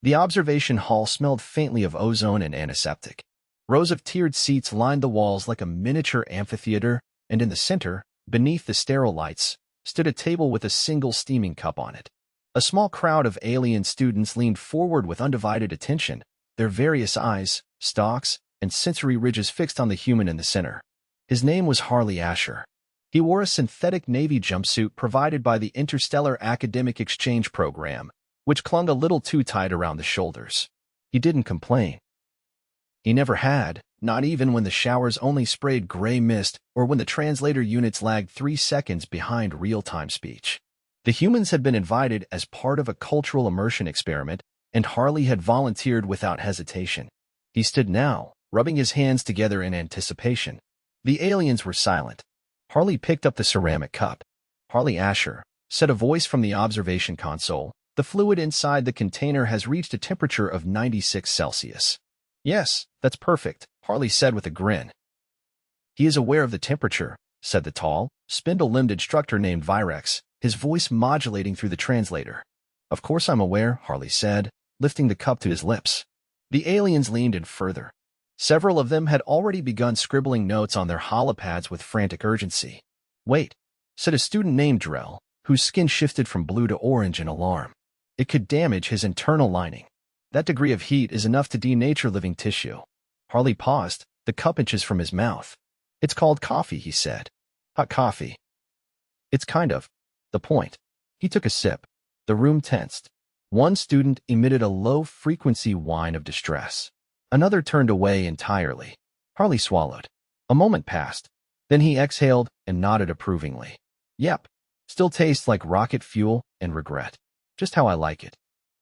The observation hall smelled faintly of ozone and antiseptic. Rows of tiered seats lined the walls like a miniature amphitheater, and in the center, beneath the sterile lights, stood a table with a single steaming cup on it. A small crowd of alien students leaned forward with undivided attention, their various eyes, stalks, and sensory ridges fixed on the human in the center. His name was Harley Asher. He wore a synthetic Navy jumpsuit provided by the Interstellar Academic Exchange Program, which clung a little too tight around the shoulders. He didn't complain. He never had, not even when the showers only sprayed gray mist or when the translator units lagged 3 seconds behind real-time speech. The humans had been invited as part of a cultural immersion experiment, and Harley had volunteered without hesitation. He stood now, rubbing his hands together in anticipation. The aliens were silent. Harley picked up the ceramic cup. "Harley Asher," said a voice from the observation console, "the fluid inside the container has reached a temperature of 96 Celsius. "Yes, that's perfect," Harley said with a grin. "He is aware of the temperature," said the tall, spindle-limbed instructor named Virex, his voice modulating through the translator. "Of course I'm aware," Harley said, lifting the cup to his lips. The aliens leaned in further. Several of them had already begun scribbling notes on their holopads with frantic urgency. "Wait," said a student named Drell, whose skin shifted from blue to orange in alarm. "It could damage his internal lining. That degree of heat is enough to denature living tissue." Harley paused, the cup inches from his mouth. "It's called coffee," he said. "Hot coffee." "It's kind of the point." He took a sip. The room tensed. One student emitted a low-frequency whine of distress. Another turned away entirely. Harley swallowed. A moment passed. Then he exhaled and nodded approvingly. "Yep, still tastes like rocket fuel and regret. Just how I like it."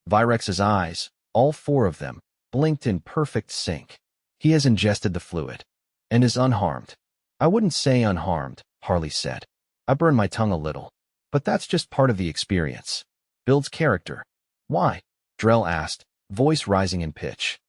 Virex's eyes, all 4 of them, blinked in perfect sync. "He has ingested the fluid and is unharmed." "I wouldn't say unharmed," Harley said. "I burned my tongue a little. But that's just part of the experience. Builds character." "Why?" Drell asked, voice rising in pitch.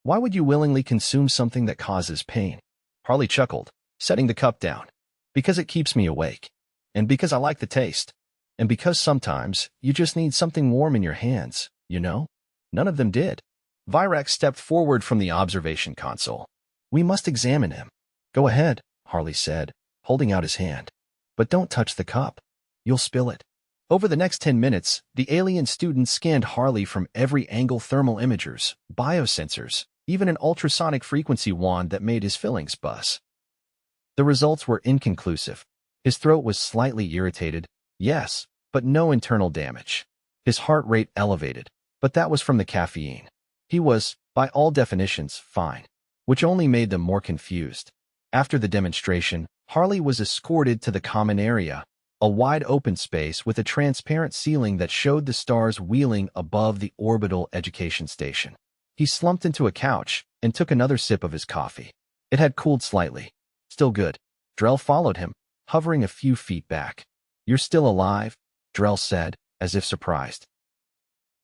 "Why would you willingly consume something that causes pain?" Harley chuckled, setting the cup down. "Because it keeps me awake. And because I like the taste. And because sometimes you just need something warm in your hands, you know?" None of them did. Virex stepped forward from the observation console. "We must examine him." "Go ahead," Harley said, holding out his hand. "But don't touch the cup. You'll spill it." Over the next 10 minutes, the alien students scanned Harley from every angle: thermal imagers, biosensors, even an ultrasonic frequency wand that made his fillings buzz. The results were inconclusive. His throat was slightly irritated, yes, but no internal damage. His heart rate elevated, but that was from the caffeine. He was, by all definitions, fine, which only made them more confused. After the demonstration, Harley was escorted to the common area, a wide open space with a transparent ceiling that showed the stars wheeling above the orbital education station. He slumped into a couch and took another sip of his coffee. It had cooled slightly. "Still good." Drell followed him, hovering a few feet back. "You're still alive?" Drell said, as if surprised.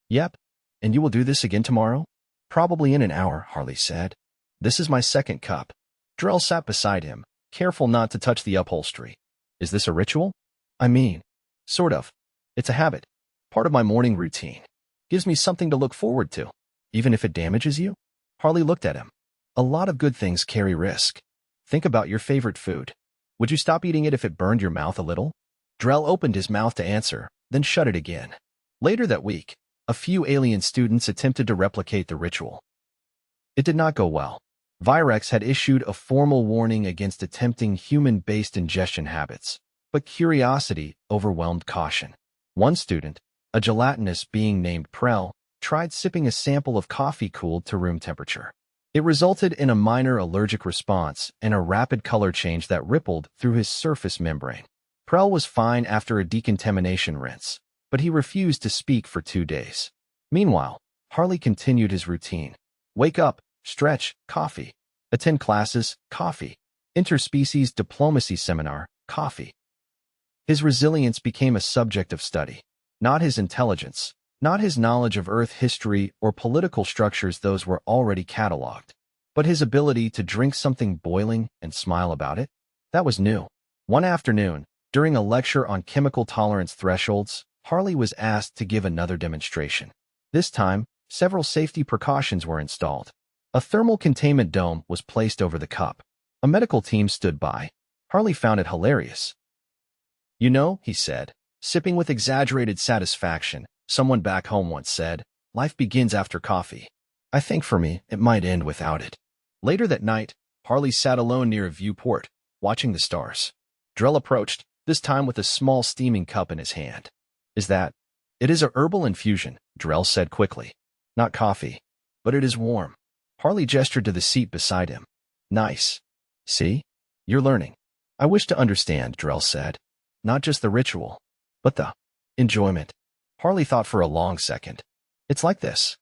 "Yep. And you will do this again tomorrow?" "Probably in an hour," Harley said. "This is my second cup." Drell sat beside him, careful not to touch the upholstery. "Is this a ritual?" "I mean, sort of. It's a habit. Part of my morning routine. Gives me something to look forward to, even if it damages you." Harley looked at him. "A lot of good things carry risk. Think about your favorite food. Would you stop eating it if it burned your mouth a little?" Drell opened his mouth to answer, then shut it again. Later that week, a few alien students attempted to replicate the ritual. It did not go well. Virex had issued a formal warning against attempting human-based ingestion habits, but curiosity overwhelmed caution. One student, a gelatinous being named Prell, tried sipping a sample of coffee cooled to room temperature. It resulted in a minor allergic response and a rapid color change that rippled through his surface membrane. Prell was fine after a decontamination rinse, but he refused to speak for 2 days. Meanwhile, Harley continued his routine. Wake up, stretch, coffee. Attend classes, coffee. Interspecies diplomacy seminar, coffee. His resilience became a subject of study. Not his intelligence, not his knowledge of Earth history or political structures, those were already cataloged, but his ability to drink something boiling and smile about it. That was new. One afternoon, during a lecture on chemical tolerance thresholds, Harley was asked to give another demonstration. This time, Several safety precautions were installed. A thermal containment dome was placed over the cup. A medical team stood by. Harley found it hilarious. "You know," he said, sipping with exaggerated satisfaction, "someone back home once said, life begins after coffee. I think for me, it might end without it." Later that night, Harley sat alone near a viewport, watching the stars. Drell approached, this time with a small steaming cup in his hand. "Is that?" "It is a herbal infusion," Drell said quickly. "Not coffee. But it is warm." Harley gestured to the seat beside him. "Nice. See? You're learning." "I wish to understand," Drell said. "Not just the ritual, but the enjoyment." Harley thought for a long second. "It's like this.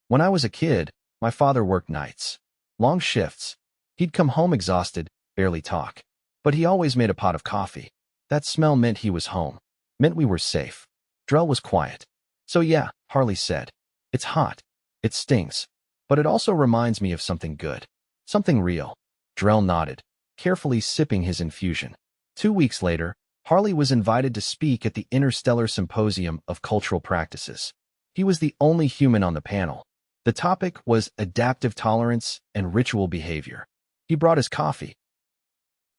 When I was a kid, my father worked nights. Long shifts. He'd come home exhausted, barely talk. But he always made a pot of coffee. That smell meant he was home. Meant we were safe." Drell was quiet. "So yeah," Harley said. "It's hot. It stings. But it also reminds me of something good. Something real." Drell nodded, carefully sipping his infusion. 2 weeks later, Harley was invited to speak at the Interstellar Symposium of Cultural Practices. He was the only human on the panel. The topic was adaptive tolerance and ritual behavior. He brought his coffee.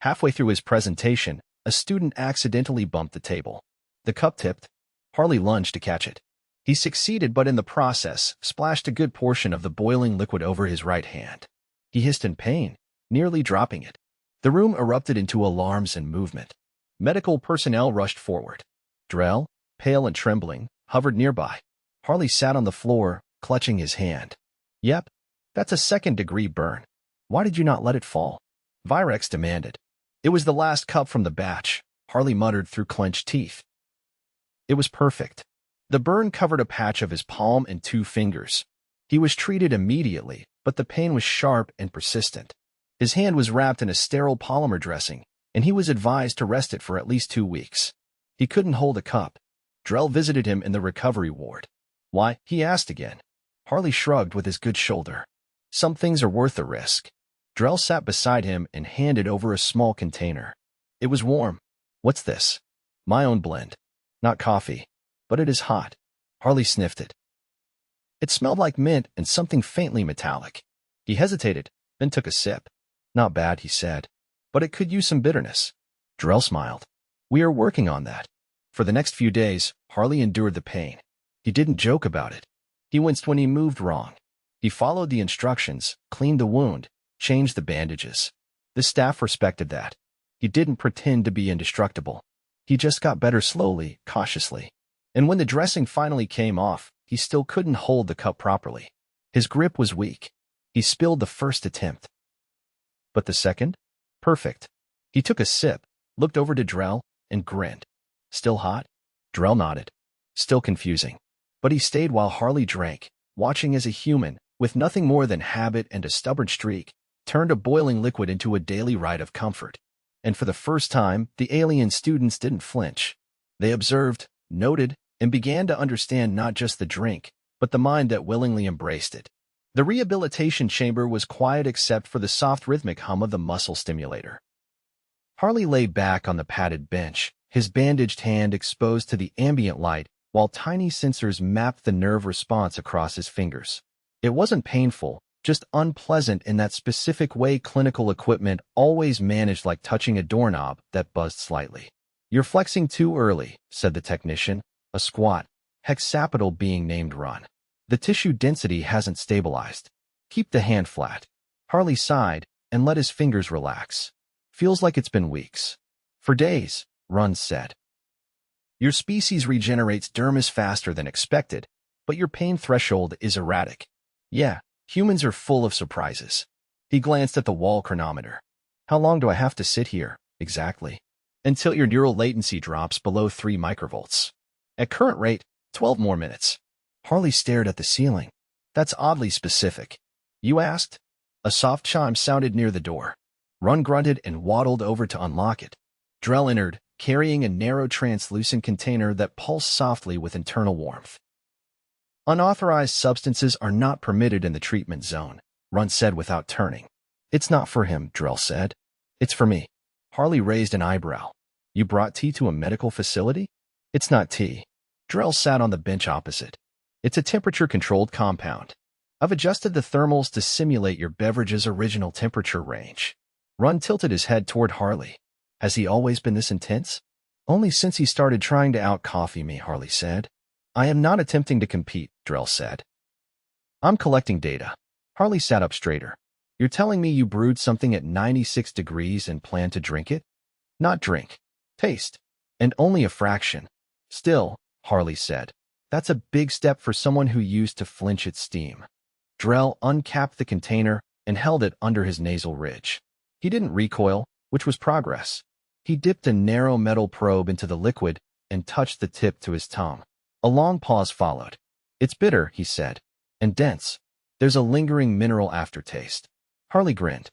Halfway through his presentation, a student accidentally bumped the table. The cup tipped. Harley lunged to catch it. He succeeded, but in the process, splashed a good portion of the boiling liquid over his right hand. He hissed in pain, nearly dropping it. The room erupted into alarms and movement. Medical personnel rushed forward. Drell, pale and trembling, hovered nearby. Harley sat on the floor, clutching his hand. "Yep, that's a second-degree burn. Why did you not let it fall?" Virex demanded. "It was the last cup from the batch," Harley muttered through clenched teeth. It was perfect. The burn covered a patch of his palm and 2 fingers. He was treated immediately, but the pain was sharp and persistent. His hand was wrapped in a sterile polymer dressing, and he was advised to rest it for at least 2 weeks. He couldn't hold a cup. Drell visited him in the recovery ward. "Why?" he asked again. Harley shrugged with his good shoulder. "Some things are worth the risk." Drell sat beside him and handed over a small container. It was warm. "What's this?" "My own blend. Not coffee. But it is hot." Harley sniffed it. It smelled like mint and something faintly metallic. He hesitated, then took a sip. "Not bad," he said. "But it could use some bitterness." Drell smiled. "We are working on that." For the next few days, Harley endured the pain. He didn't joke about it. He winced when he moved wrong. He followed the instructions, cleaned the wound, changed the bandages. The staff respected that. He didn't pretend to be indestructible. He just got better slowly, cautiously. And when the dressing finally came off, he still couldn't hold the cup properly. His grip was weak. He spilled the first attempt. But the second? Perfect. He took a sip, looked over to Drell, and grinned. "Still hot?" Drell nodded. "Still confusing." But he stayed while Harley drank, watching as a human, with nothing more than habit and a stubborn streak, turned a boiling liquid into a daily rite of comfort. And for the first time, the alien students didn't flinch. They observed, noted, and began to understand not just the drink, but the mind that willingly embraced it. The rehabilitation chamber was quiet except for the soft rhythmic hum of the muscle stimulator. Harley lay back on the padded bench, his bandaged hand exposed to the ambient light, while tiny sensors mapped the nerve response across his fingers. It wasn't painful, just unpleasant in that specific way clinical equipment always managed, like touching a doorknob that buzzed slightly. "You're flexing too early," said the technician, a squat, hexapital being named Ron. "The tissue density hasn't stabilized. Keep the hand flat." Harley sighed and let his fingers relax. "Feels like it's been weeks." "For days," Ron said. "Your species regenerates dermis faster than expected, but your pain threshold is erratic." "Yeah, humans are full of surprises." He glanced at the wall chronometer. "How long do I have to sit here, exactly?" "Until your neural latency drops below 3 microvolts. At current rate, 12 more minutes." Harley stared at the ceiling. "That's oddly specific." "You asked?" A soft chime sounded near the door. Run grunted and waddled over to unlock it. Drell entered, carrying a narrow translucent container that pulsed softly with internal warmth. "Unauthorized substances are not permitted in the treatment zone," Run said without turning. "It's not for him," Drell said. "It's for me." Harley raised an eyebrow. "You brought tea to a medical facility?" "It's not tea." Drell sat on the bench opposite. It's a temperature-controlled compound. I've adjusted the thermals to simulate your beverage's original temperature range. Ron tilted his head toward Harley. Has he always been this intense? Only since he started trying to out-coffee me, Harley said. I am not attempting to compete, Drell said. I'm collecting data. Harley sat up straighter. You're telling me you brewed something at 96 degrees and plan to drink it? Not drink. Taste. And only a fraction. Still, Harley said. That's a big step for someone who used to flinch at steam. Drell uncapped the container and held it under his nasal ridge. He didn't recoil, which was progress. He dipped a narrow metal probe into the liquid and touched the tip to his tongue. A long pause followed. It's bitter, he said, and dense. There's a lingering mineral aftertaste. Harley grinned.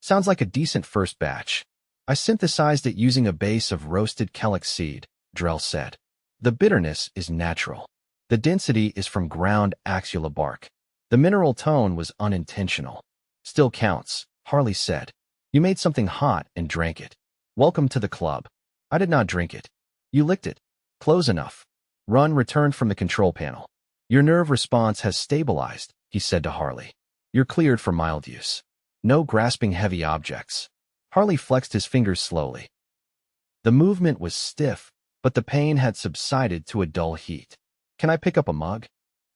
Sounds like a decent first batch. I synthesized it using a base of roasted calyx seed, Drell said. The bitterness is natural. The density is from ground axula bark. The mineral tone was unintentional. Still counts, Harley said. You made something hot and drank it. Welcome to the club. I did not drink it. You licked it. Close enough. Run returned from the control panel. Your nerve response has stabilized, he said to Harley. You're cleared for mild use. No grasping heavy objects. Harley flexed his fingers slowly. The movement was stiff, but the pain had subsided to a dull heat. Can I pick up a mug?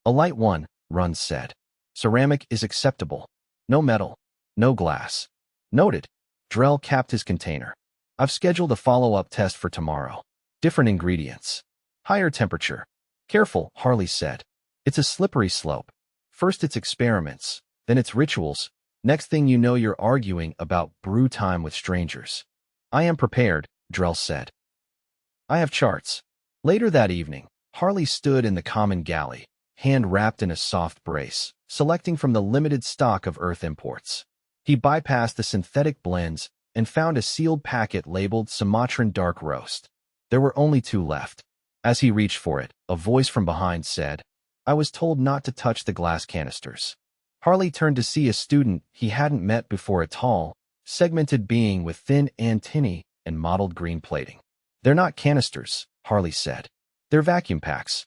A light one, Run said. Ceramic is acceptable. No metal. No glass. Noted. Drell capped his container. I've scheduled a follow-up test for tomorrow. Different ingredients. Higher temperature. Careful, Harley said. It's a slippery slope. First it's experiments, then it's rituals. Next thing you know you're arguing about brew time with strangers. I am prepared, Drell said. I have charts. Later that evening, Harley stood in the common galley, hand wrapped in a soft brace, selecting from the limited stock of Earth imports. He bypassed the synthetic blends and found a sealed packet labeled Sumatran Dark Roast. There were only 2 left. As he reached for it, a voice from behind said, I was told not to touch the glass canisters. Harley turned to see a student he hadn't met before, a tall, segmented being with thin antennae and mottled green plating. They're not canisters, Harley said. They're vacuum packs.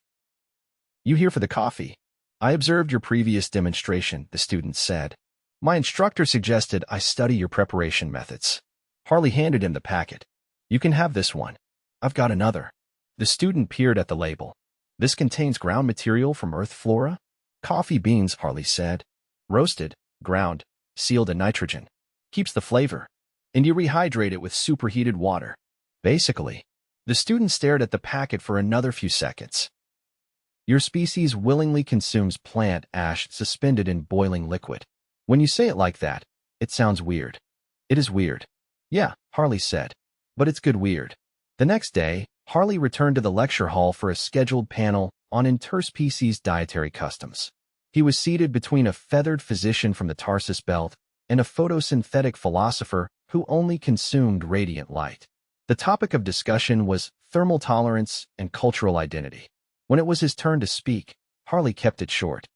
You here for the coffee? I observed your previous demonstration, the student said. My instructor suggested I study your preparation methods. Harley handed him the packet. You can have this one. I've got another. The student peered at the label. This contains ground material from Earth flora? Coffee beans, Harley said. Roasted, ground, sealed in nitrogen. Keeps the flavor. And you rehydrate it with superheated water. Basically. The student stared at the packet for another few seconds. Your species willingly consumes plant ash suspended in boiling liquid. When you say it like that, it sounds weird. It is weird. Yeah, Harley said. But it's good weird. The next day, Harley returned to the lecture hall for a scheduled panel on interspecies dietary customs. He was seated between a feathered physician from the Tarsus Belt and a photosynthetic philosopher who only consumed radiant light. The topic of discussion was thermal tolerance and cultural identity. When it was his turn to speak, Harley kept it short.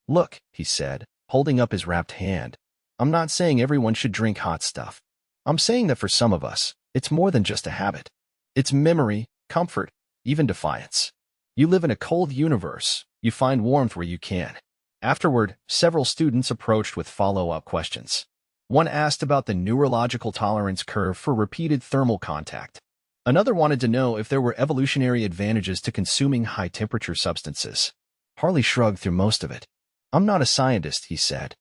Look, he said, holding up his wrapped hand. I'm not saying everyone should drink hot stuff. I'm saying that for some of us, it's more than just a habit. It's memory, comfort, even defiance. You live in a cold universe. You find warmth where you can. Afterward, several students approached with follow-up questions. One asked about the neurological tolerance curve for repeated thermal contact. Another wanted to know if there were evolutionary advantages to consuming high-temperature substances. Harley shrugged through most of it. I'm not a scientist, he said.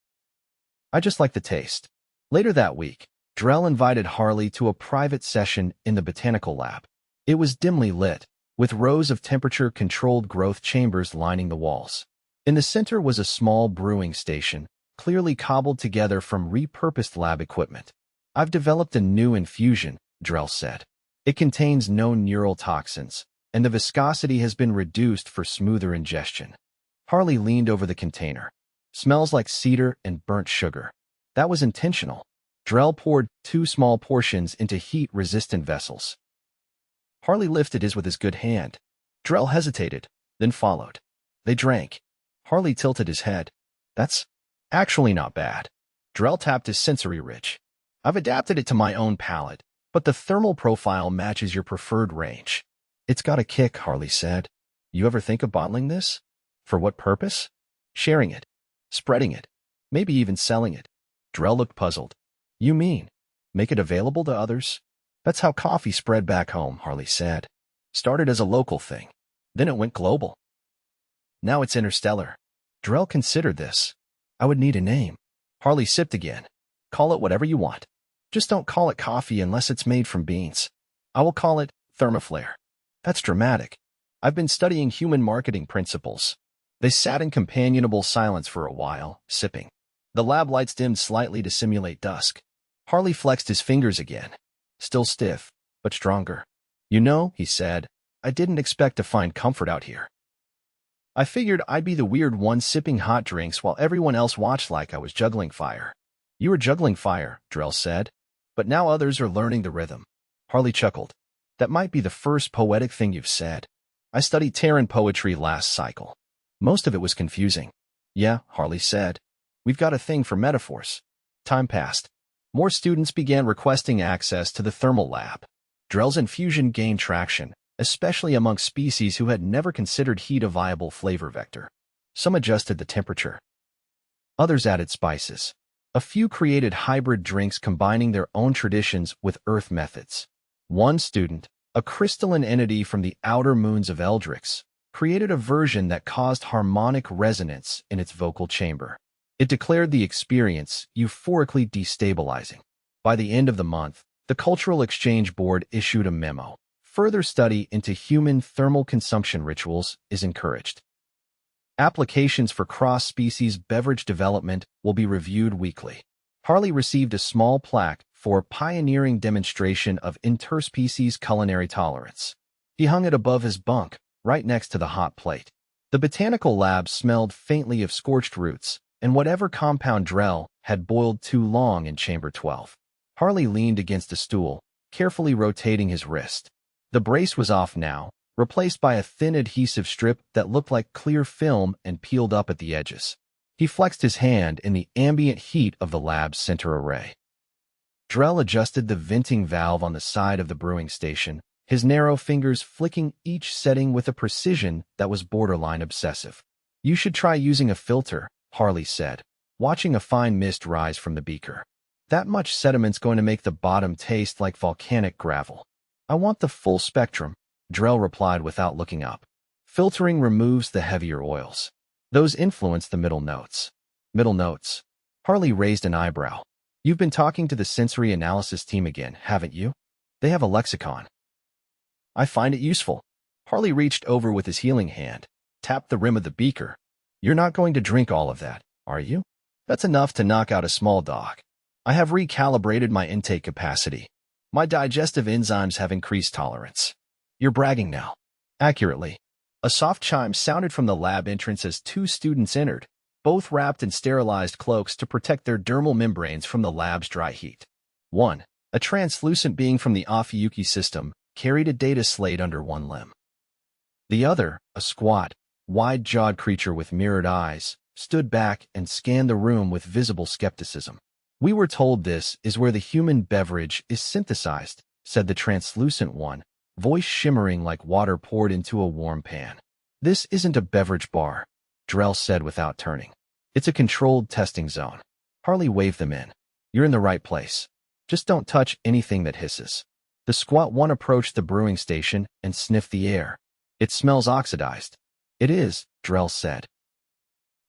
I just like the taste. Later that week, Drell invited Harley to a private session in the botanical lab. It was dimly lit, with rows of temperature-controlled growth chambers lining the walls. In the center was a small brewing station, clearly cobbled together from repurposed lab equipment. I've developed a new infusion, Drell said. It contains no neural toxins, and the viscosity has been reduced for smoother ingestion. Harley leaned over the container. Smells like cedar and burnt sugar. That was intentional. Drell poured 2 small portions into heat-resistant vessels. Harley lifted his with his good hand. Drell hesitated, then followed. They drank. Harley tilted his head. That's actually not bad. Drell tapped his sensory ridge. I've adapted it to my own palate, but the thermal profile matches your preferred range. It's got a kick, Harley said. You ever think of bottling this? For what purpose? Sharing it. Spreading it. Maybe even selling it. Drell looked puzzled. You mean, make it available to others? That's how coffee spread back home, Harley said. Started as a local thing. Then it went global. Now it's interstellar. Drell considered this. I would need a name. Harley sipped again. Call it whatever you want. Just don't call it coffee unless it's made from beans. I will call it thermoflare. That's dramatic. I've been studying human marketing principles. They sat in companionable silence for a while, sipping. The lab lights dimmed slightly to simulate dusk. Harley flexed his fingers again. Still stiff, but stronger. You know, he said, I didn't expect to find comfort out here. I figured I'd be the weird one sipping hot drinks while everyone else watched like I was juggling fire. You were juggling fire, Drell said. But now others are learning the rhythm. Harley chuckled. That might be the first poetic thing you've said. I studied Terran poetry last cycle. Most of it was confusing. Yeah, Harley said. We've got a thing for metaphors. Time passed. More students began requesting access to the thermal lab. Drell's infusion gained traction, especially among species who had never considered heat a viable flavor vector. Some adjusted the temperature. Others added spices. A few created hybrid drinks combining their own traditions with Earth methods. One student, a crystalline entity from the outer moons of Eldrix, created a version that caused harmonic resonance in its vocal chamber. It declared the experience euphorically destabilizing. By the end of the month, the Cultural Exchange Board issued a memo. Further study into human thermal consumption rituals is encouraged. Applications for cross-species beverage development will be reviewed weekly. Harley received a small plaque for pioneering demonstration of interspecies culinary tolerance. He hung it above his bunk, right next to the hot plate. The botanical lab smelled faintly of scorched roots and whatever compound Drell had boiled too long in Chamber 12. Harley leaned against a stool, carefully rotating his wrist. The brace was off now, replaced by a thin adhesive strip that looked like clear film and peeled up at the edges. He flexed his hand in the ambient heat of the lab's center array. Drell adjusted the venting valve on the side of the brewing station, his narrow fingers flicking each setting with a precision that was borderline obsessive. You should try using a filter, Harley said, watching a fine mist rise from the beaker. That much sediment's going to make the bottom taste like volcanic gravel. I want the full spectrum, Drell replied without looking up. Filtering removes the heavier oils. Those influence the middle notes. Middle notes. Harley raised an eyebrow. You've been talking to the sensory analysis team again, haven't you? They have a lexicon. I find it useful. Harley reached over with his healing hand, tapped the rim of the beaker. You're not going to drink all of that, are you? That's enough to knock out a small dog. I have recalibrated my intake capacity. My digestive enzymes have increased tolerance. You're bragging now. Accurately. A soft chime sounded from the lab entrance as two students entered, both wrapped in sterilized cloaks to protect their dermal membranes from the lab's dry heat. One, a translucent being from the Ophiuchi system, carried a data slate under one limb. The other, a squat, wide-jawed creature with mirrored eyes, stood back and scanned the room with visible skepticism. We were told this is where the human beverage is synthesized, said the translucent one, voice shimmering like water poured into a warm pan. This isn't a beverage bar, Drell said without turning. It's a controlled testing zone. Harley waved them in. You're in the right place. Just don't touch anything that hisses. The squat one approached the brewing station and sniffed the air. It smells oxidized. It is, Drell said.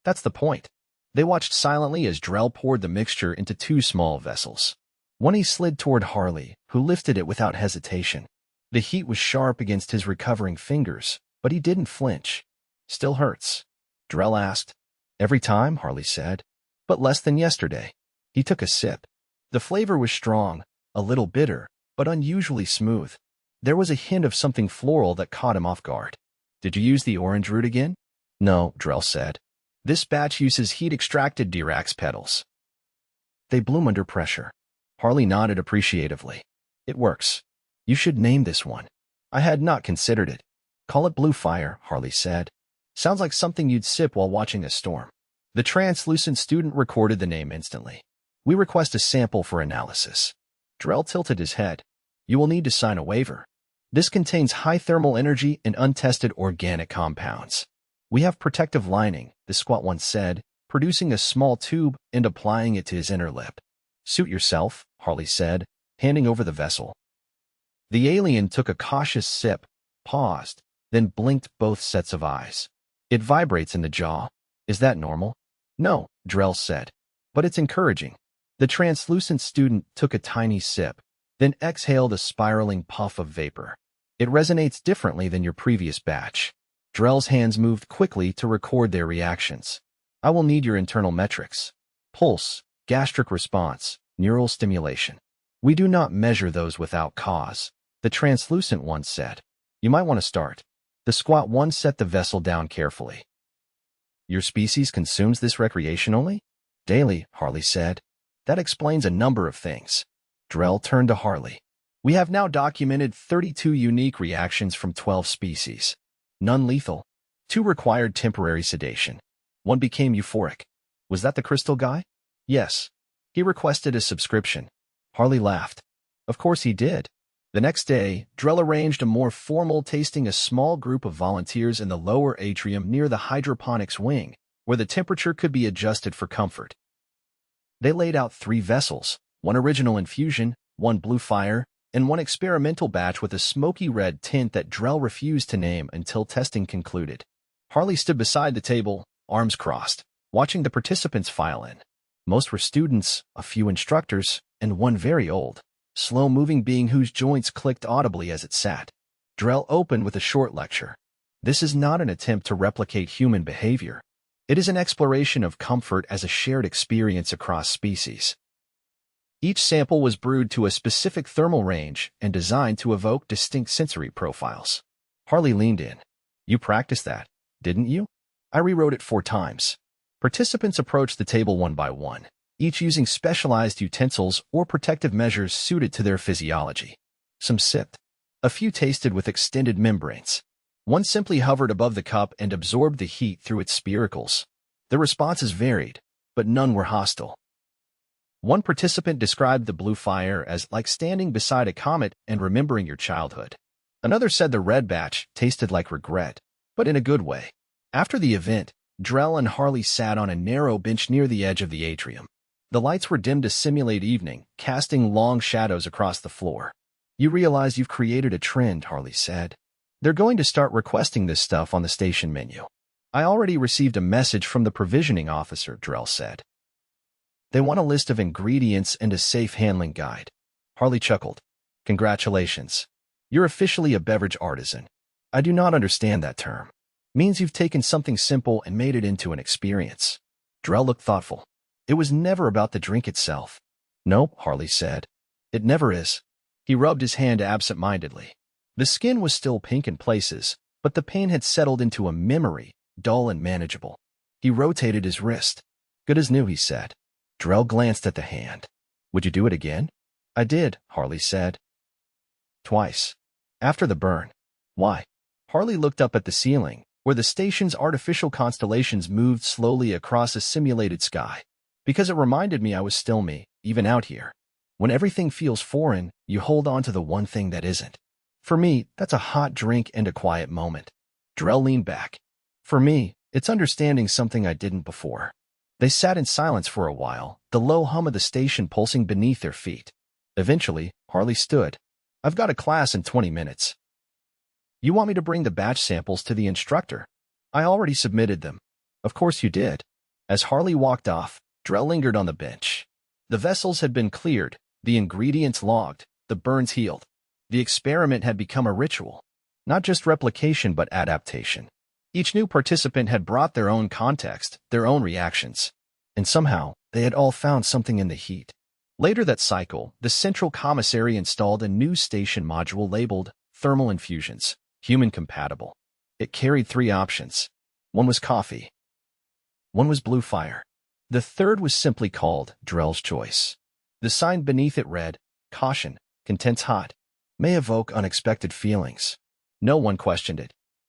That's the point. They watched silently as Drell poured the mixture into two small vessels. One he slid toward Harley, who lifted it without hesitation. The heat was sharp against his recovering fingers, but he didn't flinch. Still hurts? Drell asked. Every time, Harley said, but less than yesterday. He took a sip. The flavor was strong, a little bitter, but unusually smooth. There was a hint of something floral that caught him off guard. Did you use the orange root again? No, Drell said. This batch uses heat-extracted Dirax petals. They bloom under pressure. Harley nodded appreciatively. It works. You should name this one. I had not considered it. Call it Blue Fire, Harley said. Sounds like something you'd sip while watching a storm. The translucent student recorded the name instantly. We request a sample for analysis. Drell tilted his head. You will need to sign a waiver. This contains high thermal energy and untested organic compounds. We have protective lining, the squat once said, producing a small tube and applying it to his inner lip. Suit yourself, Harley said, handing over the vessel. The alien took a cautious sip, paused, then blinked both sets of eyes. It vibrates in the jaw. Is that normal? No, Drell said. But it's encouraging. The translucent student took a tiny sip, then exhaled a spiraling puff of vapor. It resonates differently than your previous batch. Drell's hands moved quickly to record their reactions. I will need your internal metrics. Pulse, gastric response, neural stimulation. We do not measure those without cause, the translucent one said. You might want to start. The squat one set the vessel down carefully. Your species consumes this recreationally? Daily, Harley said. That explains a number of things. Drell turned to Harley. We have now documented 32 unique reactions from 12 species. None lethal. 2 required temporary sedation. 1 became euphoric. Was that the crystal guy? Yes. He requested a subscription. Harley laughed. Of course he did. The next day, Drell arranged a more formal tasting a small group of volunteers in the lower atrium near the hydroponics wing, where the temperature could be adjusted for comfort. They laid out 3 vessels, 1 original infusion, 1 blue fire, and 1 experimental batch with a smoky red tint that Drell refused to name until testing concluded. Harley stood beside the table, arms crossed, watching the participants file in. Most were students, a few instructors, and 1 very old, slow-moving being whose joints clicked audibly as it sat. Drell opened with a short lecture. This is not an attempt to replicate human behavior. It is an exploration of comfort as a shared experience across species. Each sample was brewed to a specific thermal range and designed to evoke distinct sensory profiles. Harley leaned in. You practiced that, didn't you? I rewrote it 4 times. Participants approached the table one by one, each using specialized utensils or protective measures suited to their physiology. Some sipped. A few tasted with extended membranes. 1 simply hovered above the cup and absorbed the heat through its spiracles. The responses varied, but none were hostile. 1 participant described the blue fire as like standing beside a comet and remembering your childhood. Another said the red batch tasted like regret, but in a good way. After the event, Drell and Harley sat on a narrow bench near the edge of the atrium. The lights were dimmed to simulate evening, casting long shadows across the floor. You realize you've created a trend, Harley said. They're going to start requesting this stuff on the station menu. I already received a message from the provisioning officer, Drell said. They want a list of ingredients and a safe handling guide. Harley chuckled. Congratulations. You're officially a beverage artisan. I do not understand that term. Means you've taken something simple and made it into an experience. Drell looked thoughtful. It was never about the drink itself. No, Harley said. It never is. He rubbed his hand absent-mindedly. The skin was still pink in places, but the pain had settled into a memory, dull and manageable. He rotated his wrist. Good as new, he said. Drell glanced at the hand. Would you do it again? I did, Harley said. Twice. After the burn. Why? Harley looked up at the ceiling, where the station's artificial constellations moved slowly across a simulated sky. Because it reminded me I was still me, even out here. When everything feels foreign, you hold on to the one thing that isn't. For me, that's a hot drink and a quiet moment. Drell leaned back. For me, it's understanding something I didn't before. They sat in silence for a while, the low hum of the station pulsing beneath their feet. Eventually, Harley stood. I've got a class in 20 minutes. You want me to bring the batch samples to the instructor? I already submitted them. Of course you did. As Harley walked off, Drell lingered on the bench. The vessels had been cleared, the ingredients logged, the burns healed. The experiment had become a ritual. Not just replication, but adaptation. Each new participant had brought their own context, their own reactions. And somehow, they had all found something in the heat. Later that cycle, the central commissary installed a new station module labeled Thermal Infusions, Human Compatible. It carried 3 options. 1 was coffee. 1 was blue fire. The 3rd was simply called Drell's Choice. The sign beneath it read, Caution, contents hot. May evoke unexpected feelings. No one questioned it.